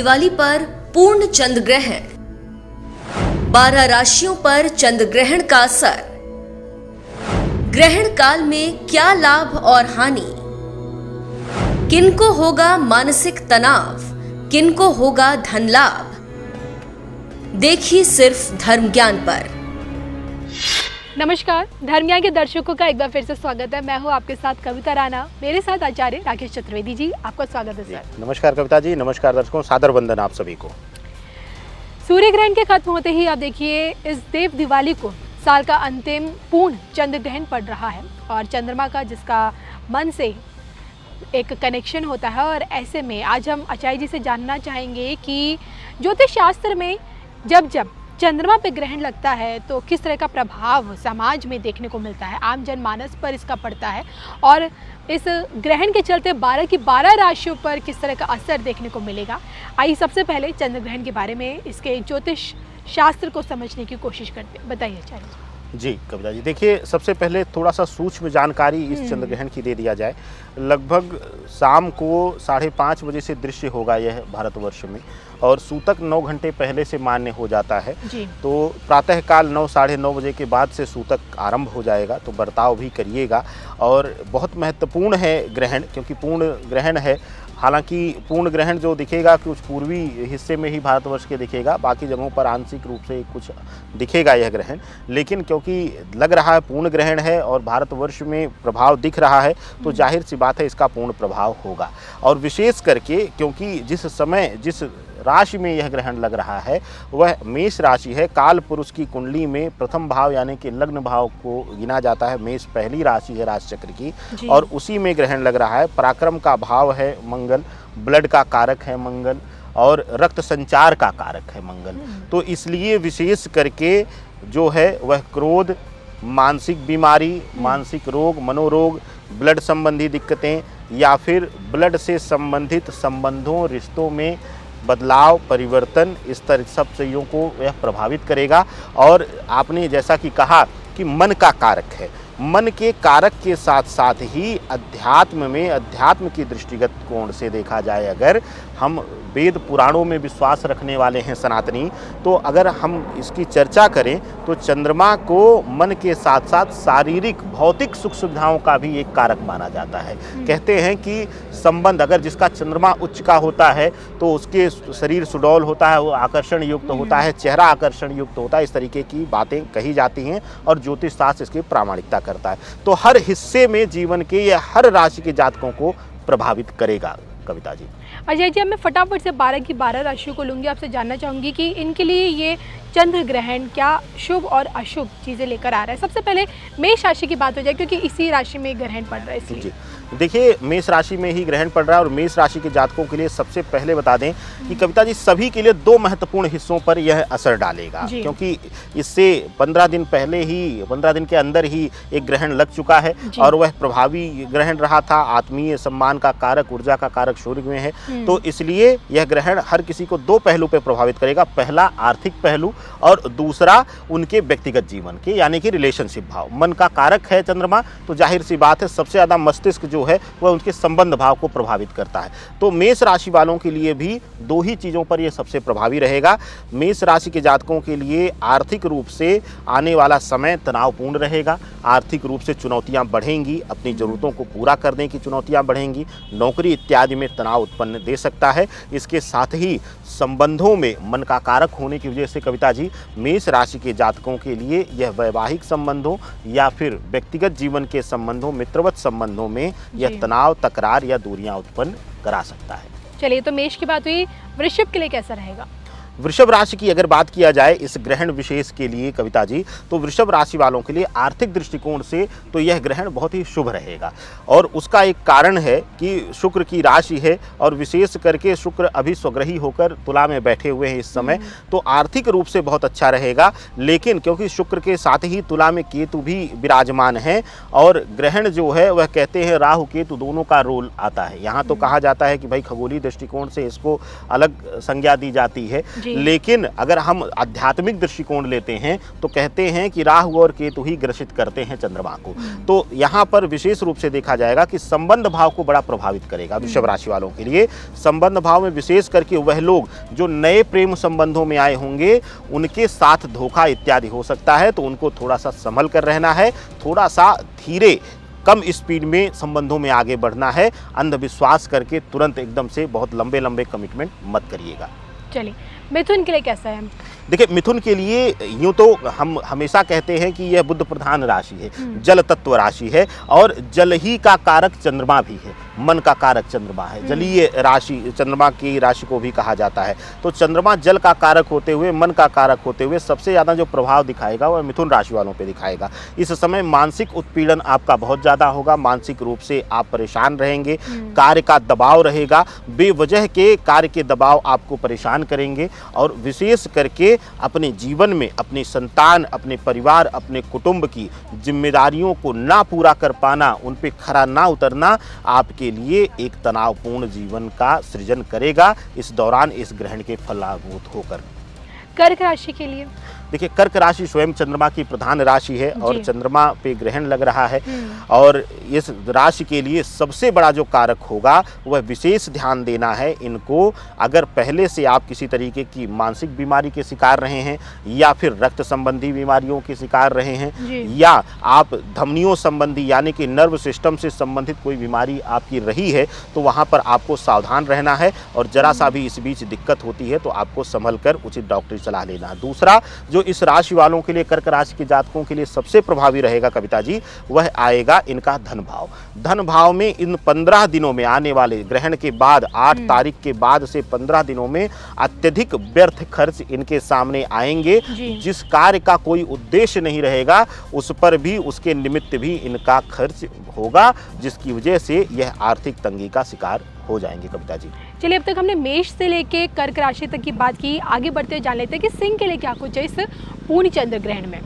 दिवाली पर पूर्ण चंद्र ग्रहण, 12 राशियों पर चंद्र ग्रहण का असर, ग्रहण काल में क्या लाभ और हानि, किनको होगा मानसिक तनाव, किनको होगा धन लाभ, देखिए सिर्फ धर्म ज्ञान पर। नमस्कार, धर्म ज्ञान के दर्शकों का एक बार फिर से स्वागत है। मैं हूं आपके साथ कविता राणा, मेरे साथ आचार्य राकेश चतुर्वेदी जी। आपका स्वागत है सर। नमस्कार कविता जी, नमस्कार दर्शकों, सादर वंदन आप सभी को। सूर्य ग्रहण के खत्म होते ही आप देखिए इस देव दिवाली को साल का अंतिम पूर्ण चंद्र ग्रहण पड़ रहा है और चंद्रमा का जिसका मन से एक कनेक्शन होता है। और ऐसे में आज हम आचार्य जी से जानना चाहेंगे कि ज्योतिष शास्त्र में जब चंद्रमा पे ग्रहण लगता है तो किस तरह का प्रभाव समाज में देखने को मिलता है, आम जनमानस पर इसका पड़ता है और इस ग्रहण के चलते 12 की 12 राशियों पर किस तरह का असर देखने को मिलेगा। आइए सबसे पहले चंद्र ग्रहण के बारे में इसके ज्योतिष शास्त्र को समझने की कोशिश करते हैं। बताइए आचार्य जी। कविता जी, देखिए सबसे पहले थोड़ा सा सूक्ष्म जानकारी इस चंद्र ग्रहण की दे दिया जाए। लगभग शाम को 5:30 बजे से दृश्य होगा यह भारतवर्ष में और सूतक 9 घंटे पहले से मान्य हो जाता है जी। तो प्रातःकाल 9 साढ़े 9 बजे के बाद से सूतक आरंभ हो जाएगा, तो बर्ताव भी करिएगा। और बहुत महत्वपूर्ण है ग्रहण, क्योंकि पूर्ण ग्रहण है। हालांकि पूर्ण ग्रहण जो दिखेगा कुछ पूर्वी हिस्से में ही भारतवर्ष के दिखेगा, बाकी जगहों पर आंशिक रूप से कुछ दिखेगा यह ग्रहण, लेकिन क्योंकि लग रहा है पूर्ण ग्रहण है और भारतवर्ष में प्रभाव दिख रहा है तो जाहिर सी बात है इसका पूर्ण प्रभाव होगा। और विशेष करके क्योंकि जिस समय जिस राशि में यह ग्रहण लग रहा है वह मेष राशि है। काल पुरुष की कुंडली में प्रथम भाव यानी कि लग्न भाव को गिना जाता है। मेष पहली राशि है राशि चक्र की और उसी में ग्रहण लग रहा है। पराक्रम का भाव है मंगल, ब्लड का कारक है मंगल और रक्त संचार का कारक है मंगल। तो इसलिए विशेष करके जो है वह क्रोध, मानसिक बीमारी, मानसिक रोग, मनोरोग, ब्लड संबंधी दिक्कतें या फिर ब्लड से संबंधित संबंधों, रिश्तों में बदलाव, परिवर्तन, इस तरह सब चीज़ों को यह प्रभावित करेगा। और आपने जैसा कि कहा कि मन का कारक है, मन के कारक के साथ साथ ही अध्यात्म में, अध्यात्म की दृष्टिगत कोण से देखा जाए, अगर हम वेद पुराणों में विश्वास रखने वाले हैं सनातनी, तो अगर हम इसकी चर्चा करें तो चंद्रमा को मन के साथ साथ शारीरिक भौतिक सुख सुविधाओं का भी एक कारक माना जाता है। कहते हैं कि संबंध अगर जिसका चंद्रमा उच्च का होता है तो उसके शरीर सुडौल होता है, वो आकर्षण युक्त होता है, चेहरा आकर्षण युक्त होता है, इस तरीके की बातें कही जाती हैं और ज्योतिष शास्त्र इसकी प्रामाणिकता करता है। तो हर हिस्से में जीवन के या हर राशि के जातकों को प्रभावित करेगा। कविता जी, अजय जी, अब मैं फटाफट से 12 की 12 राशियों को लूँगी। आपसे जानना चाहूँगी कि इनके लिए ये चंद्र ग्रहण क्या शुभ और अशुभ चीज़ें लेकर आ रहा है। सबसे पहले मेष राशि की बात हो जाए क्योंकि इसी राशि में ग्रहण पड़ रहा है इसलिए। जी देखिए, मेष राशि में ही ग्रहण पड़ रहा है और मेष राशि के जातकों के लिए सबसे पहले बता दें कि कविता जी सभी के लिए 2 महत्वपूर्ण हिस्सों पर यह असर डालेगा, क्योंकि इससे 15 दिन पहले ही, 15 दिन के अंदर ही एक ग्रहण लग चुका है और वह प्रभावी ग्रहण रहा था। आत्मीय सम्मान का कारक, ऊर्जा का कारक सूर्य में है, तो इसलिए यह ग्रहण हर किसी को 2 पहलू पे प्रभावित करेगा। पहला आर्थिक पहलू और दूसरा उनके व्यक्तिगत जीवन के यानी कि रिलेशनशिप भाव। मन का कारक है चंद्रमा, तो जाहिर सी बात है सबसे ज़्यादा मस्तिष्क जो है वह उनके संबंध भाव को प्रभावित करता है। तो मेष राशि वालों के लिए भी 2 ही चीज़ों पर यह सबसे प्रभावी रहेगा। मेष राशि के जातकों के लिए आर्थिक रूप से आने वाला समय तनावपूर्ण रहेगा। आर्थिक रूप से चुनौतियां बढ़ेंगी, अपनी ज़रूरतों को पूरा करने की चुनौतियां बढ़ेंगी, नौकरी इत्यादि में तनाव उत्पन्न दे सकता है। इसके साथ ही संबंधों में मन का कारक होने की वजह से कविता जी मेष राशि के जातकों के लिए यह वैवाहिक संबंधों या फिर व्यक्तिगत जीवन के संबंधों, मित्रवत संबंधों में यह तनाव, तकरार या दूरियां उत्पन्न करा सकता है। चलिए, तो मेष की बात हुई, वृषभ के लिए कैसा रहेगा? वृषभ राशि की अगर बात किया जाए इस ग्रहण विशेष के लिए कविता जी, तो वृषभ राशि वालों के लिए आर्थिक दृष्टिकोण से तो यह ग्रहण बहुत ही शुभ रहेगा। और उसका एक कारण है कि शुक्र की राशि है और विशेष करके शुक्र अभी स्वग्रही होकर तुला में बैठे हुए हैं इस समय, तो आर्थिक रूप से बहुत अच्छा रहेगा। लेकिन क्योंकि शुक्र के साथ ही तुला में केतु भी विराजमान है और ग्रहण जो है वह कहते हैं राहु केतु दोनों का रोल आता है। यहाँ तो कहा जाता है कि भाई खगोलीय दृष्टिकोण से इसको अलग संज्ञा दी जाती है, जी। लेकिन अगर हम आध्यात्मिक दृष्टिकोण लेते हैं तो कहते हैं कि राहु और केतु ही ग्रसित करते हैं चंद्रमा को। तो यहाँ पर विशेष रूप से देखा जाएगा कि संबंध भाव को बड़ा प्रभावित करेगा वृषभ राशि वालों के लिए। संबंध भाव में विशेष करके वह लोग जो नए प्रेम संबंधों में आए होंगे उनके साथ धोखा इत्यादि हो सकता है, तो उनको थोड़ा सा संभल कर रहना है, थोड़ा सा धीरे कम स्पीड में संबंधों में आगे बढ़ना है। अंधविश्वास करके तुरंत एकदम से बहुत लंबे लंबे कमिटमेंट मत करिएगा। चलिए, मिथुन के लिए कैसा है? देखिए, मिथुन के लिए यूं तो हम हमेशा कहते हैं कि यह बुध प्रधान राशि है, जल तत्व राशि है और जल ही का कारक चंद्रमा भी है, मन का कारक चंद्रमा है, जलीय राशि चंद्रमा की राशि को भी कहा जाता है। तो चंद्रमा जल का कारक होते हुए, मन का कारक होते हुए सबसे ज़्यादा जो प्रभाव दिखाएगा वह मिथुन राशि वालों पे दिखाएगा। इस समय मानसिक उत्पीड़न आपका बहुत ज़्यादा होगा, मानसिक रूप से आप परेशान रहेंगे, कार्य का दबाव रहेगा, बेवजह के कार्य के दबाव आपको परेशान करेंगे और विशेष करके अपने जीवन में अपनी संतान, अपने परिवार, अपने कुटुंब की जिम्मेदारियों को ना पूरा कर पाना, उन पे खरा ना उतरना आपके लिए एक तनावपूर्ण जीवन का सृजन करेगा इस दौरान इस ग्रहण के फलाभूत होकर। कर्क राशि के लिए देखिए, कर्क राशि स्वयं चंद्रमा की प्रधान राशि है और जी। चंद्रमा पे ग्रहण लग रहा है और इस राशि के लिए सबसे बड़ा जो कारक होगा वह विशेष ध्यान देना है इनको। अगर पहले से आप किसी तरीके की मानसिक बीमारी के शिकार रहे हैं या फिर रक्त संबंधी बीमारियों के शिकार रहे हैं जी। या आप धमनियों संबंधी यानी कि नर्व सिस्टम से संबंधित कोई बीमारी आपकी रही है तो वहाँ पर आपको सावधान रहना है और जरा सा भी इस बीच दिक्कत होती है तो आपको संभल कर उचित डॉक्टरी सलाह लेना है। दूसरा जो इस राशि वालों के लिए, कर्क राशि के जातकों के लिए सबसे प्रभावी रहेगा कविता जी, वह आएगा इनका धन भाव। धन भाव में इन 15 दिनों में आने वाले ग्रहण के बाद 8 तारीख के बाद से 15 दिनों में अत्यधिक व्यर्थ खर्च इनके सामने आएंगे। जिस कार्य का कोई उद्देश्य नहीं रहेगा उस पर भी, उसके निमित्त भी इनका खर्च होगा, जिसकी वजह से यह आर्थिक तंगी का शिकार हो जाएंगे कविता जी। चलिए, अब तक हमने मेष से लेके कर्क राशि तक की बात की, आगे बढ़ते हुए जान लेते हैं कि सिंह के लिए क्या कुछ है इस पूर्ण चंद्र ग्रहण में।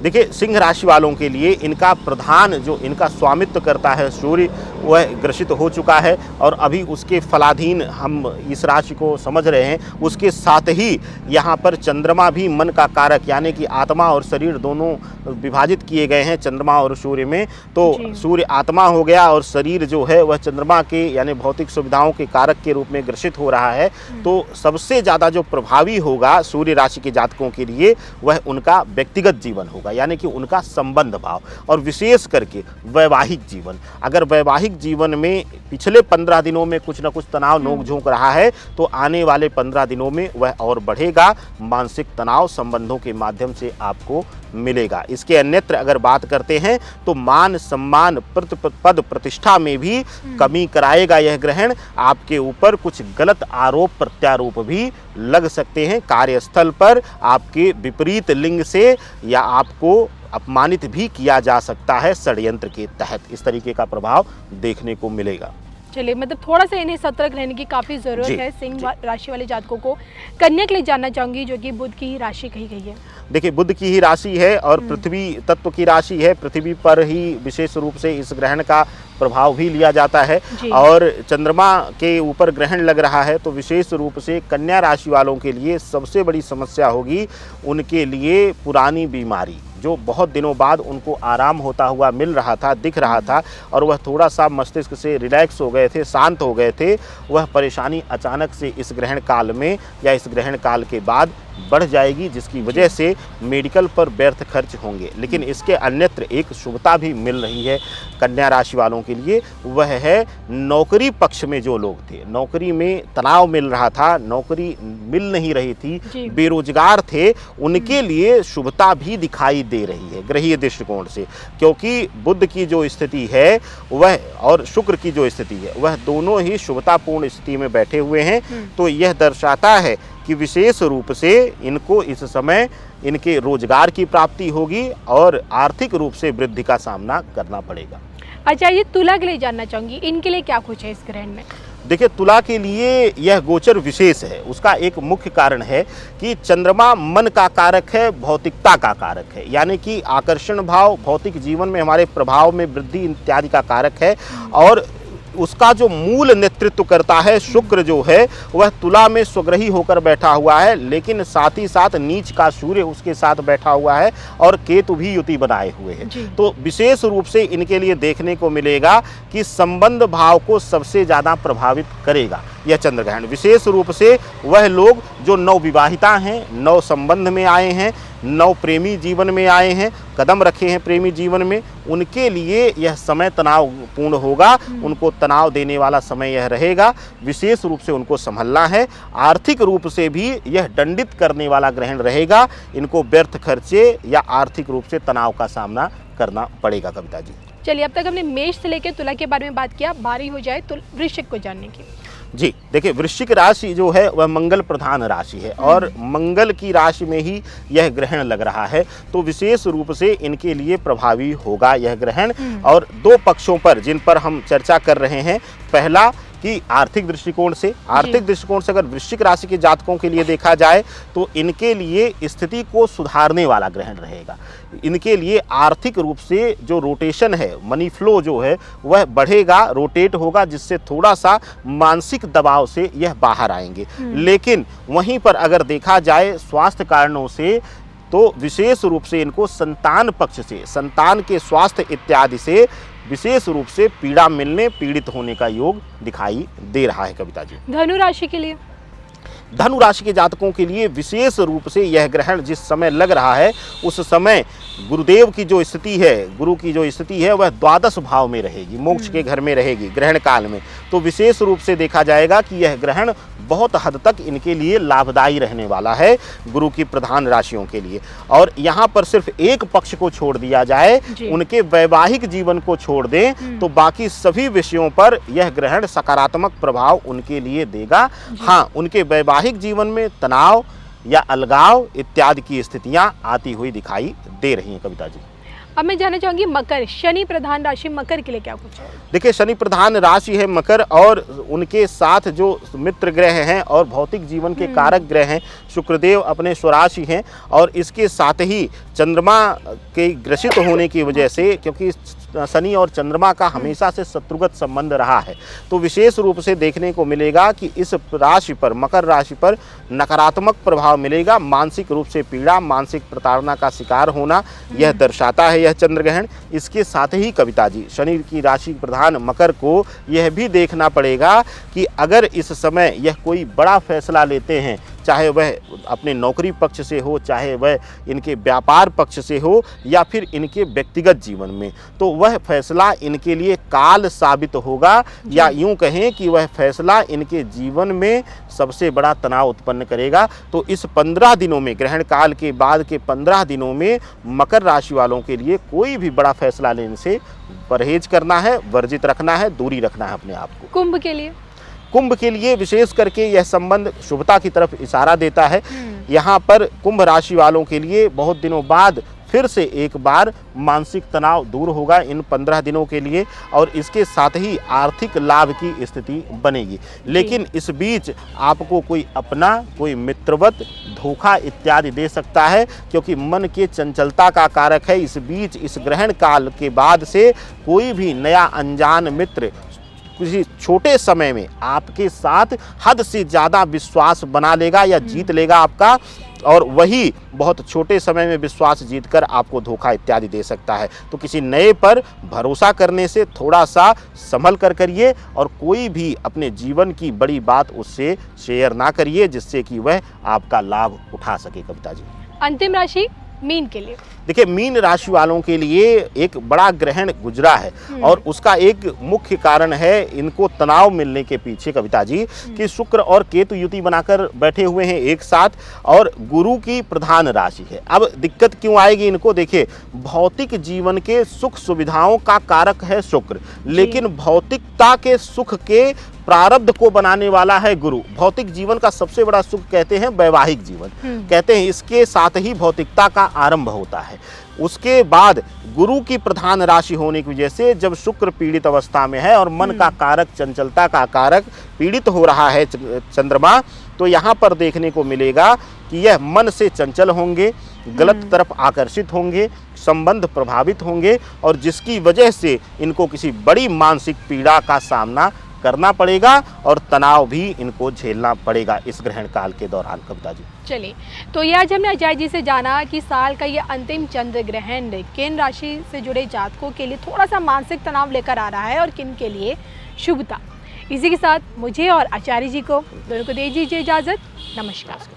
देखिए, सिंह राशि वालों के लिए इनका प्रधान जो इनका स्वामित्व करता है सूर्य, वह ग्रसित हो चुका है और अभी उसके फलाधीन हम इस राशि को समझ रहे हैं। उसके साथ ही यहाँ पर चंद्रमा भी मन का कारक यानी कि आत्मा और शरीर दोनों विभाजित किए गए हैं चंद्रमा और सूर्य में। तो सूर्य आत्मा हो गया और शरीर जो है वह चंद्रमा के यानी भौतिक सुविधाओं के कारक के रूप में ग्रसित हो रहा है। तो सबसे ज़्यादा जो प्रभावी होगा सूर्य राशि के जातकों के लिए वह उनका व्यक्तिगत जीवन होगा, यानी कि उनका संबंध भाव और विशेष करके वैवाहिक जीवन। अगर वैवाहिक जीवन में पिछले 15 दिनों में कुछ न कुछ तनाव नोक झोंक रहा है तो आने वाले 15 दिनों में वह और बढ़ेगा। मानसिक तनाव संबंधों के माध्यम से आपको मिलेगा। इसके अन्यत्र अगर बात करते हैं तो मान सम्मान, पद प्रतिष्ठा में भी कमी कराएगा यह ग्रहण। आपके ऊपर कुछ गलत आरोप प्रत्यारोप भी लग सकते हैं कार्यस्थल पर, आपके विपरीत लिंग से, या आपको अपमानित भी किया जा सकता है षड्यंत्र के तहत। इस तरीके का प्रभाव देखने को मिलेगा। चलिए, मतलब थोड़ा सा इन्हें सतर्क रहने की काफ़ी ज़रूरत है सिंह राशि वाले जातकों को। कन्या के लिए जानना चाहूँगी जो कि बुध की ही राशि कही गई है। देखिए, बुध की ही राशि है और पृथ्वी तत्व की राशि है। पृथ्वी पर ही विशेष रूप से इस ग्रहण का प्रभाव भी लिया जाता है और चंद्रमा के ऊपर ग्रहण लग रहा है तो विशेष रूप से कन्या राशि वालों के लिए सबसे बड़ी समस्या होगी उनके लिए पुरानी बीमारी, जो बहुत दिनों बाद उनको आराम होता हुआ मिल रहा था, दिख रहा था और वह थोड़ा सा मस्तिष्क से रिलैक्स हो गए थे, शांत हो गए थे, वह परेशानी अचानक से इस ग्रहण काल में या इस ग्रहण काल के बाद बढ़ जाएगी, जिसकी वजह से मेडिकल पर व्यर्थ खर्च होंगे। लेकिन इसके अन्यत्र एक शुभता भी मिल रही है कन्या राशि वालों के लिए, वह है नौकरी पक्ष में जो लोग थे, नौकरी में तनाव मिल रहा था, नौकरी मिल नहीं रही थी, बेरोजगार थे, उनके लिए शुभता भी दिखाई दे रही है ग्रहीय दृष्टिकोण से। क्योंकि बुध की जो स्थिति है वह और शुक्र की जो स्थिति है वह दोनों ही शुभतापूर्ण स्थिति में बैठे हुए हैं। तो यह दर्शाता है कि विशेष रूप से इनको इस समय इनके रोजगार की प्राप्ति होगी और आर्थिक रूप से वृद्धि का सामना करना पड़ेगा। अच्छा, ये तुला के लिए जानना चाहूंगी, इनके लिए क्या कुछ है इस ग्रहण में? देखिए, तुला के लिए यह गोचर विशेष है। उसका एक मुख्य कारण है कि चंद्रमा मन का कारक है, भौतिकता का कारक है, यानी कि आकर्षण भाव, भौतिक जीवन में हमारे प्रभाव में वृद्धि इत्यादि का कारक है और उसका जो मूल नेतृत्व करता है शुक्र जो है वह तुला में स्वग्रही होकर बैठा हुआ है, लेकिन साथ ही साथ नीच का सूर्य उसके साथ बैठा हुआ है और केतु भी युति बनाए हुए हैं। तो विशेष रूप से इनके लिए देखने को मिलेगा कि संबंध भाव को सबसे ज़्यादा प्रभावित करेगा यह चंद्र ग्रहण। विशेष रूप से वह लोग जो नवविवाहिता हैं, नव संबंध में आए हैं, नव प्रेमी जीवन में आए हैं, कदम रखे हैं प्रेमी जीवन में, उनके लिए यह समय तनावपूर्ण होगा। उनको तनाव देने वाला समय यह रहेगा। विशेष रूप से उनको संभलना है। आर्थिक रूप से भी यह दंडित करने वाला ग्रहण रहेगा। इनको व्यर्थ खर्चे या आर्थिक रूप से तनाव का सामना करना पड़ेगा कविता जी। चलिए, अब तक हमने मेष से लेकर तुला के बारे में बात किया, बारी हो जाए तो वृश्चिक को जानने की। जी देखिए, वृश्चिक राशि जो है वह मंगल प्रधान राशि है और मंगल की राशि में ही यह ग्रहण लग रहा है, तो विशेष रूप से इनके लिए प्रभावी होगा यह ग्रहण। और दो पक्षों पर जिन पर हम चर्चा कर रहे हैं, पहला कि आर्थिक दृष्टिकोण से अगर वृश्चिक राशि के जातकों के लिए देखा जाए तो इनके लिए स्थिति को सुधारने वाला ग्रहण रहेगा। इनके लिए आर्थिक रूप से जो रोटेशन है, मनी फ्लो जो है वह बढ़ेगा, रोटेट होगा, जिससे थोड़ा सा मानसिक दबाव से यह बाहर आएंगे। लेकिन वहीं पर अगर देखा जाए स्वास्थ्य कारणों से, तो विशेष रूप से इनको संतान पक्ष से, संतान के स्वास्थ्य इत्यादि से विशेष रूप से पीड़ा मिलने, पीड़ित होने का योग दिखाई दे रहा है कविता जी। धनु राशि के लिए, धनु राशि के जातकों के लिए विशेष रूप से यह ग्रहण जिस समय लग रहा है उस समय गुरुदेव की जो स्थिति है, गुरु की जो स्थिति है वह द्वादश भाव में रहेगी, मोक्ष के घर में रहेगी ग्रहण काल में। तो विशेष रूप से देखा जाएगा कि यह ग्रहण बहुत हद तक इनके लिए लाभदायी रहने वाला है गुरु की प्रधान राशियों के लिए। और यहाँ पर सिर्फ एक पक्ष को छोड़ दिया जाए, उनके वैवाहिक जीवन को छोड़ दें, तो बाकी सभी विषयों पर यह ग्रहण सकारात्मक प्रभाव उनके लिए देगा। हाँ, उनके वैवाहिक जीवन में तनाव या अलगाव इत्यादि की स्थितियां आती हुई दिखाई दे रही हैं कविता जी। अब मैं जानना चाहूंगी मकर, शनि प्रधान राशि मकर के लिए क्या कुछ है? देखिए, शनि प्रधान राशि है मकर और उनके साथ जो मित्र ग्रह हैं और भौतिक जीवन के कारक ग्रह हैं, शुक्रदेव अपने स्वराशि हैं और इसके साथ ही चंद्रमा के ग्रसित होने की वजह से, क्योंकि शनि और चंद्रमा का हमेशा से शत्रुगत संबंध रहा है, तो विशेष रूप से देखने को मिलेगा कि इस राशि पर, मकर राशि पर नकारात्मक प्रभाव मिलेगा। मानसिक रूप से पीड़ा, मानसिक प्रताड़ना का शिकार होना यह दर्शाता है यह चंद्र ग्रहण। इसके साथ ही कविता जी, शनि की राशि प्रधान मकर को यह भी देखना पड़ेगा कि अगर इस समय यह कोई बड़ा फैसला लेते हैं, चाहे वह अपने नौकरी पक्ष से हो, चाहे वह इनके व्यापार पक्ष से हो या फिर इनके व्यक्तिगत जीवन में, तो वह फैसला इनके लिए काल साबित होगा, या यूं कहें कि वह फैसला इनके जीवन में सबसे बड़ा तनाव उत्पन्न करेगा। तो इस 15 दिनों में, ग्रहण काल के बाद के 15 दिनों में मकर राशि वालों के लिए कोई भी बड़ा फैसला लेने से परहेज करना है, वर्जित रखना है, दूरी रखना है अपने आप को। कुंभ के लिए, कुंभ के लिए विशेष करके यह संबंध शुभता की तरफ इशारा देता है। यहाँ पर कुंभ राशि वालों के लिए बहुत दिनों बाद फिर से एक बार मानसिक तनाव दूर होगा इन 15 दिनों के लिए और इसके साथ ही आर्थिक लाभ की स्थिति बनेगी। लेकिन इस बीच आपको कोई अपना, कोई मित्रवत धोखा इत्यादि दे सकता है, क्योंकि मन के चंचलता का कारक है। इस बीच इस ग्रहण काल के बाद से कोई भी नया अनजान मित्र किसी छोटे समय में आपके साथ हद से ज़्यादा विश्वास बना लेगा या जीत लेगा आपका, और वही बहुत छोटे समय में विश्वास जीतकर आपको धोखा इत्यादि दे सकता है। तो किसी नए पर भरोसा करने से थोड़ा सा संभल कर करिए और कोई भी अपने जीवन की बड़ी बात उससे शेयर ना करिए जिससे कि वह आपका लाभ उठा सके कविता जी। अंतिम राशि मीन के लिए, देखिए, मीन राशि वालों के लिए एक बड़ा ग्रहण गुजरा है और उसका एक मुख्य कारण है इनको तनाव मिलने के पीछे कविता जी कि शुक्र और केतु युति बनाकर बैठे हुए हैं एक साथ और गुरु की प्रधान राशि है। अब दिक्कत क्यों आएगी इनको? देखिए, भौतिक जीवन के सुख सुविधाओं का कारक है शुक्र, लेकिन भौतिकता के सुख के प्रारब्ध को बनाने वाला है गुरु। भौतिक जीवन का सबसे बड़ा सुख कहते हैं वैवाहिक जीवन, कहते हैं इसके साथ ही भौतिकता का आरंभ होता है। उसके बाद गुरु की प्रधान राशि होने की वजह से जब शुक्र पीड़ित अवस्था में है और मन का कारक, चंचलता का कारक पीड़ित हो रहा है चंद्रमा, तो यहाँ पर देखने को मिलेगा कि यह मन से चंचल होंगे, गलत तरफ आकर्षित होंगे, संबंध प्रभावित होंगे और जिसकी वजह से इनको किसी बड़ी मानसिक पीड़ा का सामना करना पड़ेगा और तनाव भी इनको झेलना पड़ेगा इस ग्रहण काल के दौरान। कविता जी, चलिए, तो ये आज हमने अजय जी से जाना कि साल का ये अंतिम चंद्र ग्रहण किन राशि से जुड़े जातकों के लिए थोड़ा सा मानसिक तनाव लेकर आ रहा है और किन के लिए शुभता। इसी के साथ मुझे और आचार्य जी को दोनों को दे दीजिए इजाज़त। नमस्कार।